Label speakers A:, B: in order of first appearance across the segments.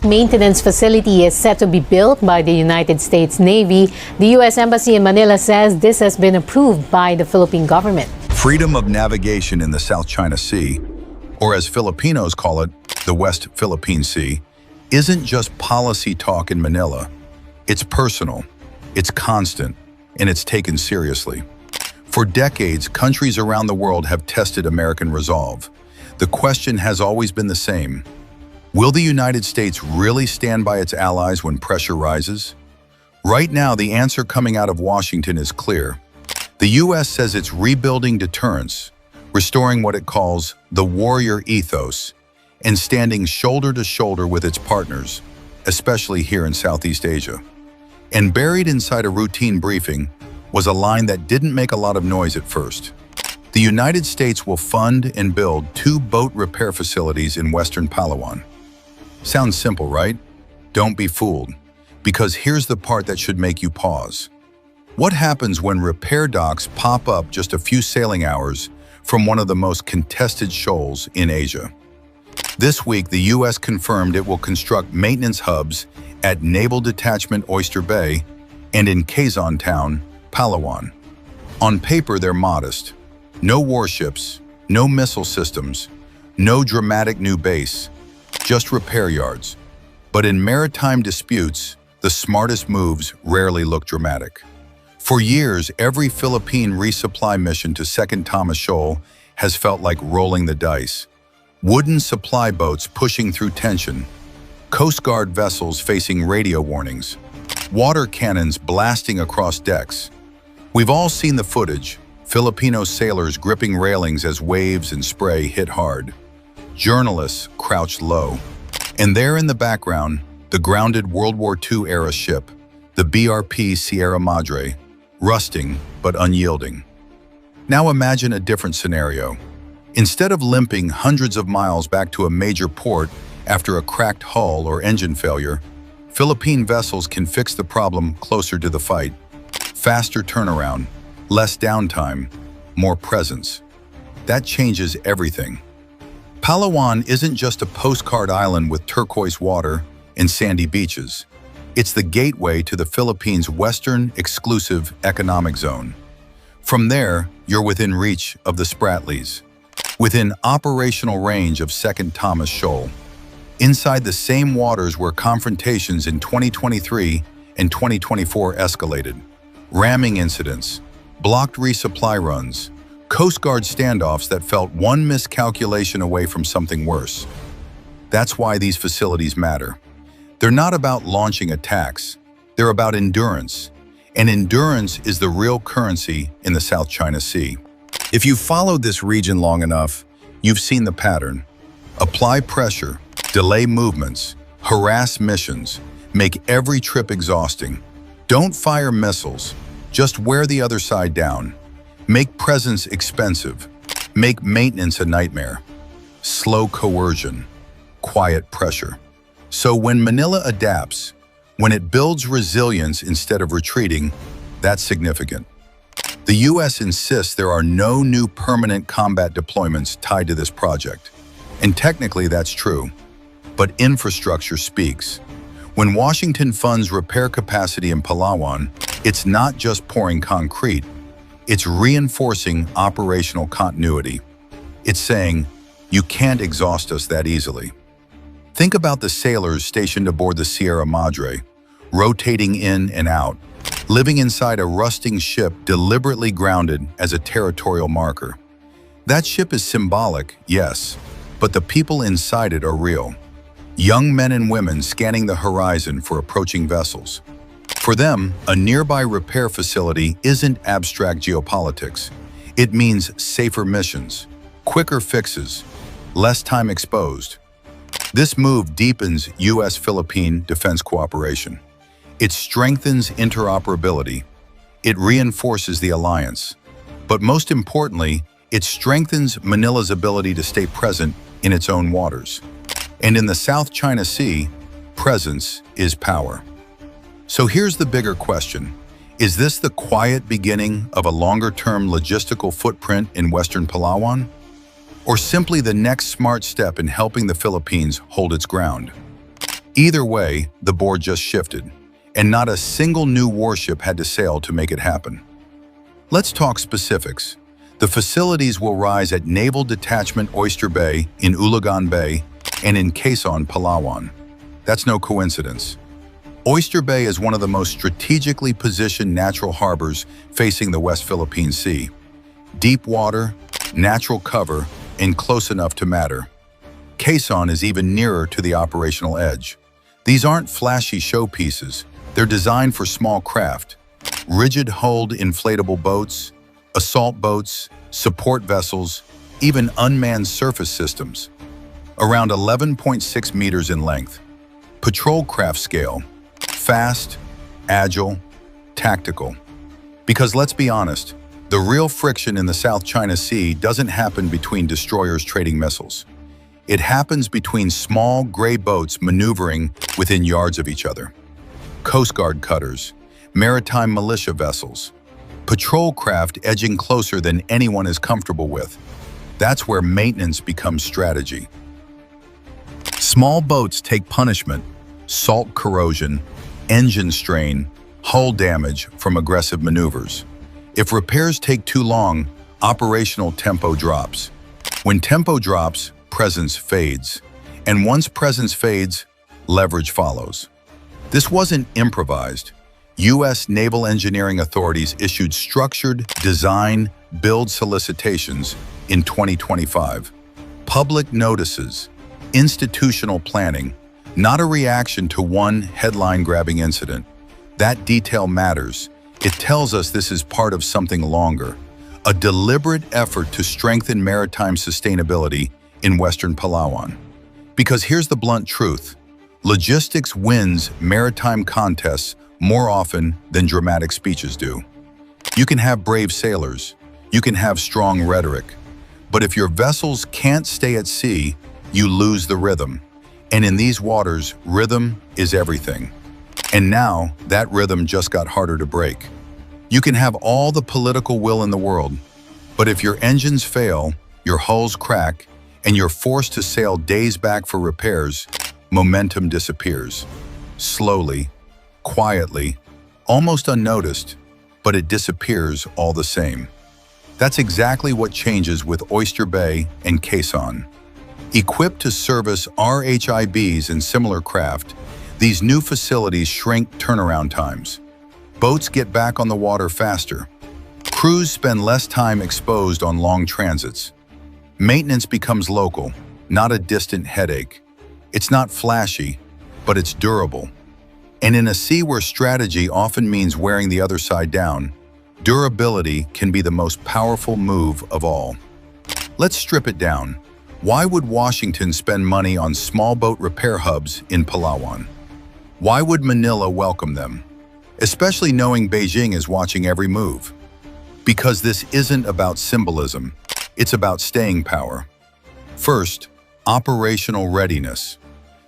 A: Maintenance facility is set to be built by the United States Navy. The U.S. Embassy in Manila says this has been approved by the Philippine government.
B: Freedom of navigation in the South China Sea, or as Filipinos call it, the West Philippine Sea, isn't just policy talk in Manila. It's personal, it's constant, and it's taken seriously. For decades, countries around the world have tested American resolve. The question has always been the same. Will the United States really stand by its allies when pressure rises? Right now, the answer coming out of Washington is clear. The U.S. says it's rebuilding deterrence, restoring what it calls the warrior ethos, and standing shoulder to shoulder with its partners, especially here in Southeast Asia. And buried inside a routine briefing was a line that didn't make a lot of noise at first. The United States will fund and build 2 boat repair facilities in Western Palawan. Sounds simple, right? Don't be fooled, because here's the part that should make you pause. What happens when repair docks pop up just a few sailing hours from one of the most contested shoals in Asia? This week, the U.S. confirmed it will construct maintenance hubs at Naval Detachment Oyster Bay and in Quezon Town, Palawan. On paper, they're modest. No warships, no missile systems, no dramatic new base, just repair yards. But in maritime disputes, the smartest moves rarely look dramatic. For years, every Philippine resupply mission to Second Thomas Shoal has felt like rolling the dice. Wooden supply boats pushing through tension, Coast Guard vessels facing radio warnings, water cannons blasting across decks. We've all seen the footage, Filipino sailors gripping railings as waves and spray hit hard. Journalists crouched low. And there in the background, the grounded World War II-era ship, the BRP Sierra Madre, rusting but unyielding. Now imagine a different scenario. Instead of limping hundreds of miles back to a major port after a cracked hull or engine failure, Philippine vessels can fix the problem closer to the fight. Faster turnaround, less downtime, more presence. That changes everything. Palawan isn't just a postcard island with turquoise water and sandy beaches. It's the gateway to the Philippines' western exclusive economic zone. From there, you're within reach of the Spratlys, within operational range of Second Thomas Shoal, inside the same waters where confrontations in 2023 and 2024 escalated. Ramming incidents, blocked resupply runs, Coast Guard standoffs that felt one miscalculation away from something worse. That's why these facilities matter. They're not about launching attacks, they're about endurance. And endurance is the real currency in the South China Sea. If you've followed this region long enough, you've seen the pattern. Apply pressure, delay movements, harass missions, make every trip exhausting. Don't fire missiles, just wear the other side down. Make presence expensive. Make maintenance a nightmare. Slow coercion. Quiet pressure. So when Manila adapts, when it builds resilience instead of retreating, that's significant. The U.S. insists there are no new permanent combat deployments tied to this project. And technically that's true. But infrastructure speaks. When Washington funds repair capacity in Palawan, it's not just pouring concrete. It's reinforcing operational continuity. It's saying, you can't exhaust us that easily. Think about the sailors stationed aboard the Sierra Madre, rotating in and out, living inside a rusting ship deliberately grounded as a territorial marker. That ship is symbolic, yes, but the people inside it are real. Young men and women scanning the horizon for approaching vessels. For them, a nearby repair facility isn't abstract geopolitics. It means safer missions, quicker fixes, less time exposed. This move deepens U.S.-Philippine defense cooperation. It strengthens interoperability. It reinforces the alliance. But most importantly, it strengthens Manila's ability to stay present in its own waters. And in the South China Sea, presence is power. So here's the bigger question. Is this the quiet beginning of a longer-term logistical footprint in Western Palawan? Or simply the next smart step in helping the Philippines hold its ground? Either way, the board just shifted, and not a single new warship had to sail to make it happen. Let's talk specifics. The facilities will rise at Naval Detachment Oyster Bay in Ulagan Bay and in Quezon, Palawan. That's no coincidence. Oyster Bay is one of the most strategically positioned natural harbors facing the West Philippine Sea. Deep water, natural cover, and close enough to matter. Quezon is even nearer to the operational edge. These aren't flashy showpieces. They're designed for small craft, rigid-hulled inflatable boats, assault boats, support vessels, even unmanned surface systems. Around 11.6 meters in length. Patrol craft scale. Fast, agile, tactical. Because let's be honest, the real friction in the South China Sea doesn't happen between destroyers trading missiles. It happens between small gray boats maneuvering within yards of each other. Coast Guard cutters, maritime militia vessels, patrol craft edging closer than anyone is comfortable with. That's where maintenance becomes strategy. Small boats take punishment, salt corrosion, engine strain, hull damage from aggressive maneuvers. If repairs take too long, operational tempo drops. When tempo drops, presence fades. And once presence fades, leverage follows. This wasn't improvised. U.S. naval engineering authorities issued structured design build solicitations in 2025. Public notices, institutional planning, not a reaction to one headline-grabbing incident. That detail matters. It tells us this is part of something longer, a deliberate effort to strengthen maritime sustainability in Western Palawan. Because here's the blunt truth. Logistics wins maritime contests more often than dramatic speeches do. You can have brave sailors, you can have strong rhetoric, but if your vessels can't stay at sea, you lose the rhythm. And in these waters, rhythm is everything. And now, that rhythm just got harder to break. You can have all the political will in the world, but if your engines fail, your hulls crack, and you're forced to sail days back for repairs, momentum disappears. Slowly, quietly, almost unnoticed, but it disappears all the same. That's exactly what changes with Oyster Bay and Quezon. Equipped to service RHIBs and similar craft, these new facilities shrink turnaround times. Boats get back on the water faster. Crews spend less time exposed on long transits. Maintenance becomes local, not a distant headache. It's not flashy, but it's durable. And in a sea where strategy often means wearing the other side down, durability can be the most powerful move of all. Let's strip it down. Why would Washington spend money on small boat repair hubs in Palawan? Why would Manila welcome them? Especially knowing Beijing is watching every move. Because this isn't about symbolism, it's about staying power. First, operational readiness.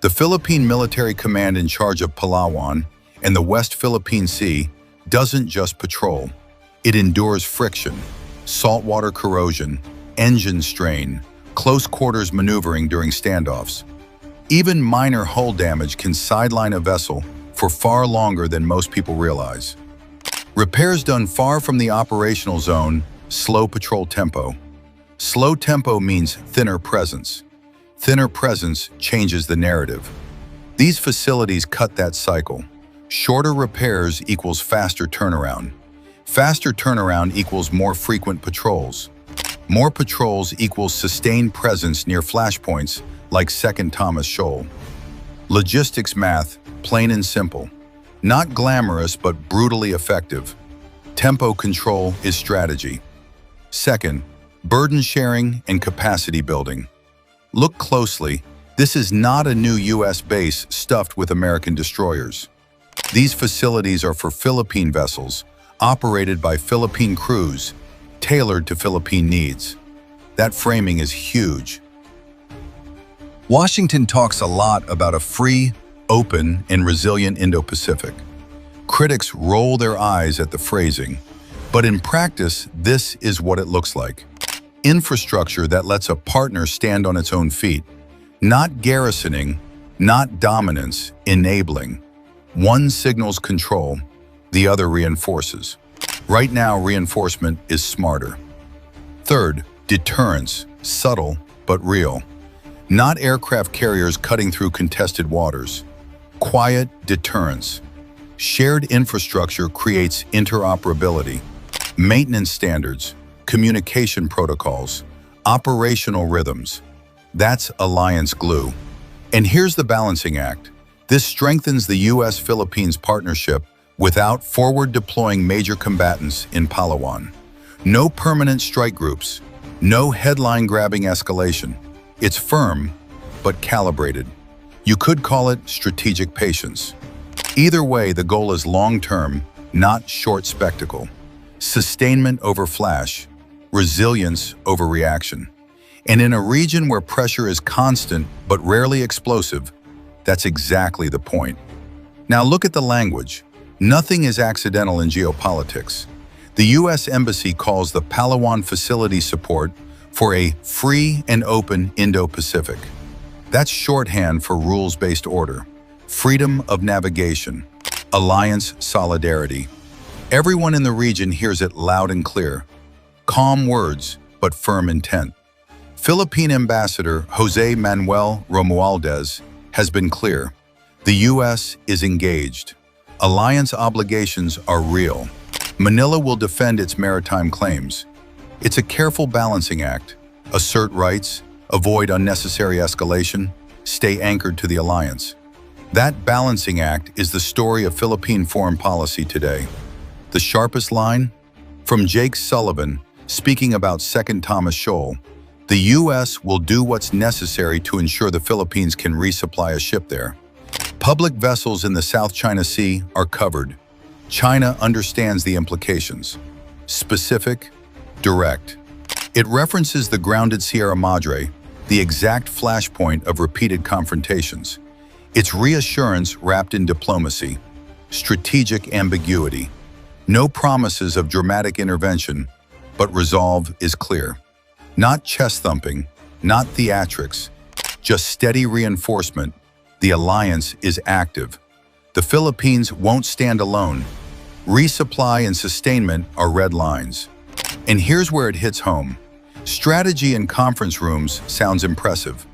B: The Philippine Military Command in charge of Palawan and the West Philippine Sea doesn't just patrol. It endures friction, saltwater corrosion, engine strain, close quarters maneuvering during standoffs. Even minor hull damage can sideline a vessel for far longer than most people realize. Repairs done far from the operational zone slow patrol tempo. Slow tempo means thinner presence. Thinner presence changes the narrative. These facilities cut that cycle. Shorter repairs equals faster turnaround. Faster turnaround equals more frequent patrols. More patrols equals sustained presence near flashpoints like Second Thomas Shoal. Logistics math, plain and simple. Not glamorous, but brutally effective. Tempo control is strategy. Second, burden sharing and capacity building. Look closely. This is not a new U.S. base stuffed with American destroyers. These facilities are for Philippine vessels, operated by Philippine crews, tailored to Philippine needs. That framing is huge. Washington talks a lot about a free, open, and resilient Indo-Pacific. Critics roll their eyes at the phrasing, but in practice, this is what it looks like. Infrastructure that lets a partner stand on its own feet. Not garrisoning, Not dominance, enabling. One signals control, the other reinforces. Right now, reinforcement is smarter. Third, deterrence, subtle but real. Not aircraft carriers cutting through contested waters. Quiet deterrence. Shared infrastructure creates interoperability. Maintenance standards, communication protocols, operational rhythms. That's alliance glue. And here's the balancing act. This strengthens the U.S.-Philippines partnership without forward deploying major combatants in Palawan. No permanent strike groups, no headline-grabbing escalation. It's firm, but calibrated. You could call it strategic patience. Either way, the goal is long-term, not short spectacle. Sustainment over flash, resilience over reaction. And in a region where pressure is constant but rarely explosive, that's exactly the point. Now look at the language. Nothing is accidental in geopolitics. The U.S. Embassy calls the Palawan facility support for a free and open Indo-Pacific. That's shorthand for rules-based order, freedom of navigation, alliance solidarity. Everyone in the region hears it loud and clear. Calm words, but firm intent. Philippine Ambassador Jose Manuel Romualdez has been clear. The U.S. is engaged. Alliance obligations are real. Manila will defend its maritime claims. It's a careful balancing act. Assert rights, avoid unnecessary escalation, stay anchored to the alliance. That balancing act is the story of Philippine foreign policy today. The sharpest line? From Jake Sullivan, speaking about Second Thomas Shoal, the U.S. will do what's necessary to ensure the Philippines can resupply a ship there. Public vessels in the South China Sea are covered. China understands the implications. Specific, direct. It references the grounded Sierra Madre, the exact flashpoint of repeated confrontations. It's reassurance wrapped in diplomacy, strategic ambiguity. No promises of dramatic intervention, but resolve is clear. Not chest thumping, not theatrics, just steady reinforcement. The alliance is active. The Philippines won't stand alone. Resupply and sustainment are red lines. And here's where it hits home. Strategy in conference rooms sounds impressive.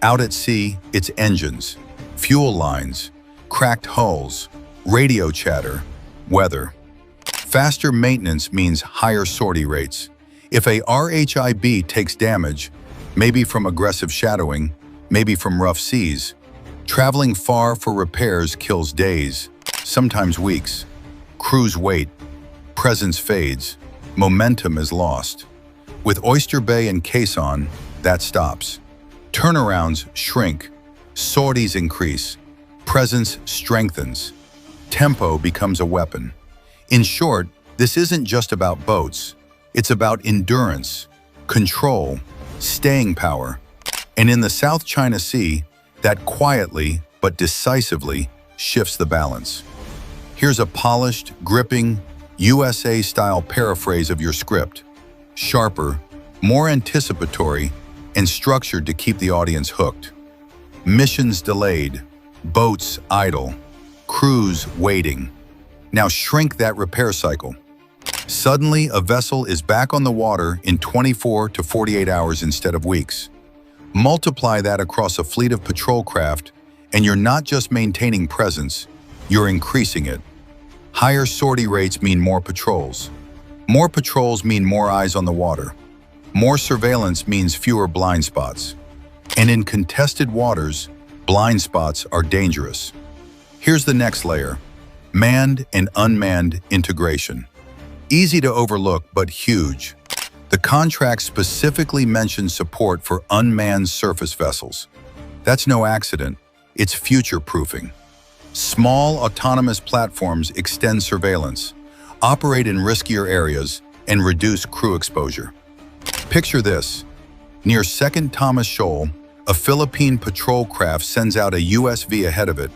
B: Out at sea, it's engines, fuel lines, cracked hulls, radio chatter, weather. Faster maintenance means higher sortie rates. If a RHIB takes damage, maybe from aggressive shadowing, maybe from rough seas, traveling far for repairs kills days, sometimes weeks. Crews wait, presence fades, momentum is lost. With Oyster Bay and Quezon, that stops. Turnarounds shrink, sorties increase, presence strengthens, tempo becomes a weapon. In short, this isn't just about boats. It's about endurance, control, staying power. And in the South China Sea, that quietly but decisively shifts the balance. Here's a polished, gripping, USA-style paraphrase of your script. Sharper, more anticipatory, and structured to keep the audience hooked. Missions delayed, boats idle, crews waiting. Now shrink that repair cycle. Suddenly, a vessel is back on the water in 24 to 48 hours instead of weeks. Multiply that across a fleet of patrol craft, and you're not just maintaining presence, you're increasing it. Higher sortie rates mean more patrols. More patrols mean more eyes on the water. More surveillance means fewer blind spots. And in contested waters, blind spots are dangerous. Here's the next layer: manned and unmanned integration. Easy to overlook, but huge. The contract specifically mentions support for unmanned surface vessels. That's no accident, it's future-proofing. Small autonomous platforms extend surveillance, operate in riskier areas, and reduce crew exposure. Picture this. Near Second Thomas Shoal, a Philippine patrol craft sends out a USV ahead of it.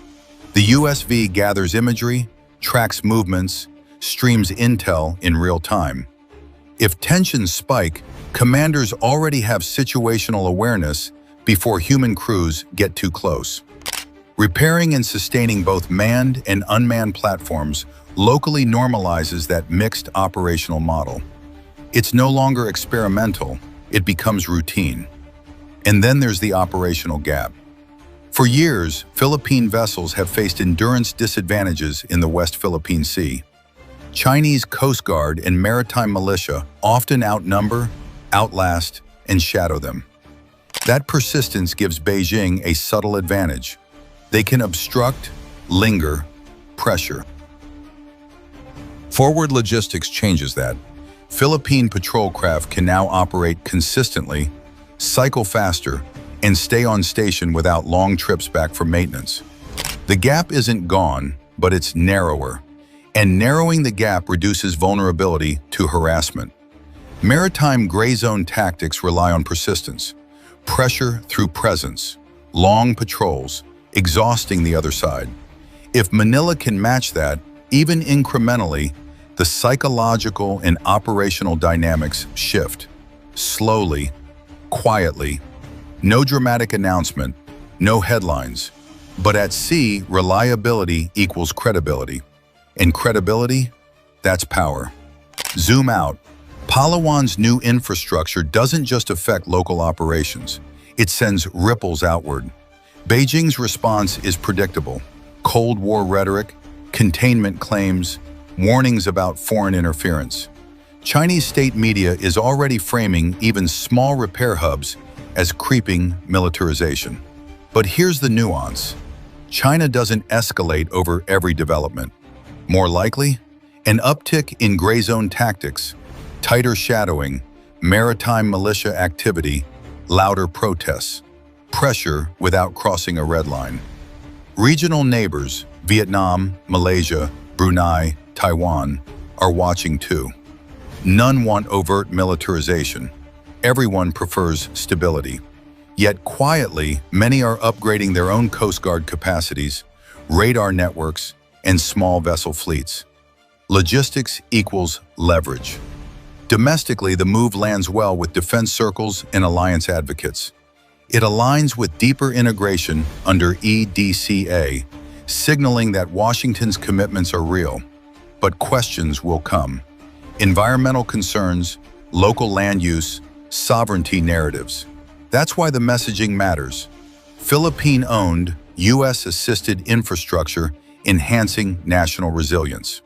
B: The USV gathers imagery, tracks movements, streams intel in real time. If tensions spike, commanders already have situational awareness before human crews get too close. Repairing and sustaining both manned and unmanned platforms locally normalizes that mixed operational model. It's no longer experimental, it becomes routine. And then there's the operational gap. For years, Philippine vessels have faced endurance disadvantages in the West Philippine Sea. Chinese Coast Guard and maritime militia often outnumber, outlast, and shadow them. That persistence gives Beijing a subtle advantage. They can obstruct, linger, pressure. Forward logistics changes that. Philippine patrol craft can now operate consistently, cycle faster, and stay on station without long trips back for maintenance. The gap isn't gone, but it's narrower, and narrowing the gap reduces vulnerability to harassment. Maritime gray zone tactics rely on persistence, pressure through presence, long patrols, exhausting the other side. If Manila can match that, even incrementally, the psychological and operational dynamics shift. Slowly, quietly, no dramatic announcement, no headlines. But at sea, reliability equals credibility. And credibility, that's power. Zoom out. Palawan's new infrastructure doesn't just affect local operations. It sends ripples outward. Beijing's response is predictable. Cold War rhetoric, containment claims, warnings about foreign interference. Chinese state media is already framing even small repair hubs as creeping militarization. But here's the nuance. China doesn't escalate over every development. More likely, an uptick in gray zone tactics, tighter shadowing, maritime militia activity, louder protests, pressure without crossing a red line. Regional neighbors, Vietnam, Malaysia, Brunei, Taiwan, are watching too. None want overt militarization. Everyone prefers stability. Yet quietly, many are upgrading their own Coast Guard capacities, radar networks, and small vessel fleets. Logistics equals leverage. Domestically, the move lands well with defense circles and alliance advocates. It aligns with deeper integration under EDCA, signaling that Washington's commitments are real. But questions will come. Environmental concerns, local land use, sovereignty narratives. That's why the messaging matters. Philippine-owned, U.S.-assisted infrastructure enhancing national resilience.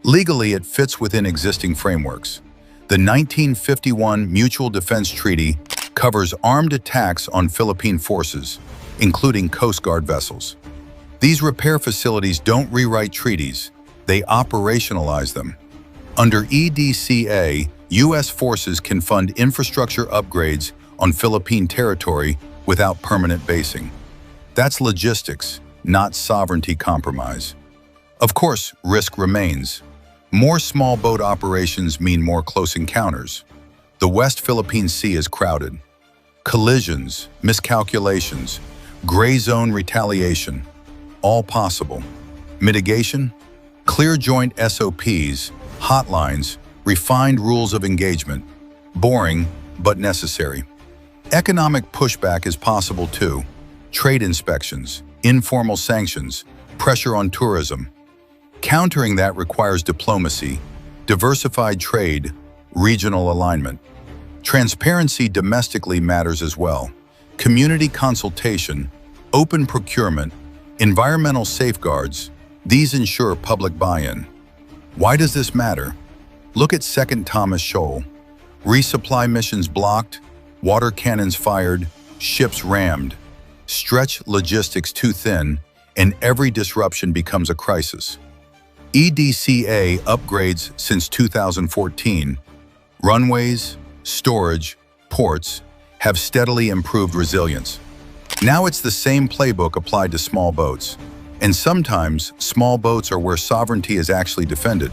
B: Legally, it fits within existing frameworks. The 1951 Mutual Defense Treaty covers armed attacks on Philippine forces, including Coast Guard vessels. These repair facilities don't rewrite treaties, they operationalize them. Under EDCA, U.S. forces can fund infrastructure upgrades on Philippine territory without permanent basing. That's logistics, not sovereignty compromise. Of course, risk remains. More small boat operations mean more close encounters. The West Philippine Sea is crowded. Collisions, miscalculations, gray zone retaliation, all possible. Mitigation? Clear joint SOPs, hotlines, refined rules of engagement. Boring, but necessary. Economic pushback is possible too. Trade inspections, informal sanctions, pressure on tourism. Countering that requires diplomacy, diversified trade, regional alignment. Transparency domestically matters as well. Community consultation, open procurement, environmental safeguards, these ensure public buy-in. Why does this matter? Look at Second Thomas Shoal. Resupply missions blocked, water cannons fired, ships rammed. Stretch logistics too thin, and every disruption becomes a crisis. EDCA upgrades since 2014. Runways, storage, ports have steadily improved resilience. Now it's the same playbook applied to small boats. And sometimes, small boats are where sovereignty is actually defended.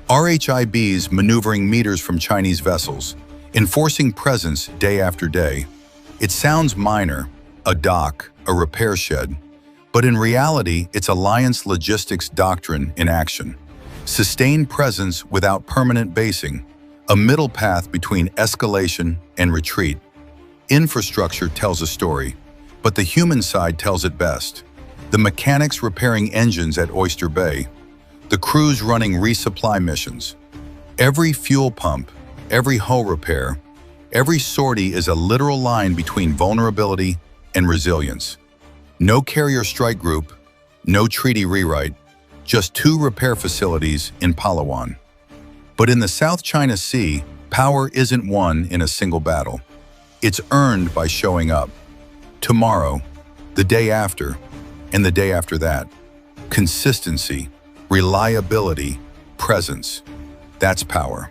B: RHIBs maneuvering meters from Chinese vessels, enforcing presence day after day. It sounds minor, a dock, a repair shed. But in reality, it's alliance logistics doctrine in action. Sustained presence without permanent basing, a middle path between escalation and retreat. Infrastructure tells a story, but the human side tells it best. The mechanics repairing engines at Oyster Bay, the crews running resupply missions. Every fuel pump, every hull repair, every sortie is a literal line between vulnerability and resilience. No carrier strike group, no treaty rewrite, just 2 repair facilities in Palawan. But in the South China Sea, power isn't won in a single battle. It's earned by showing up. Tomorrow, the day after, and the day after that. Consistency, reliability, presence. That's power.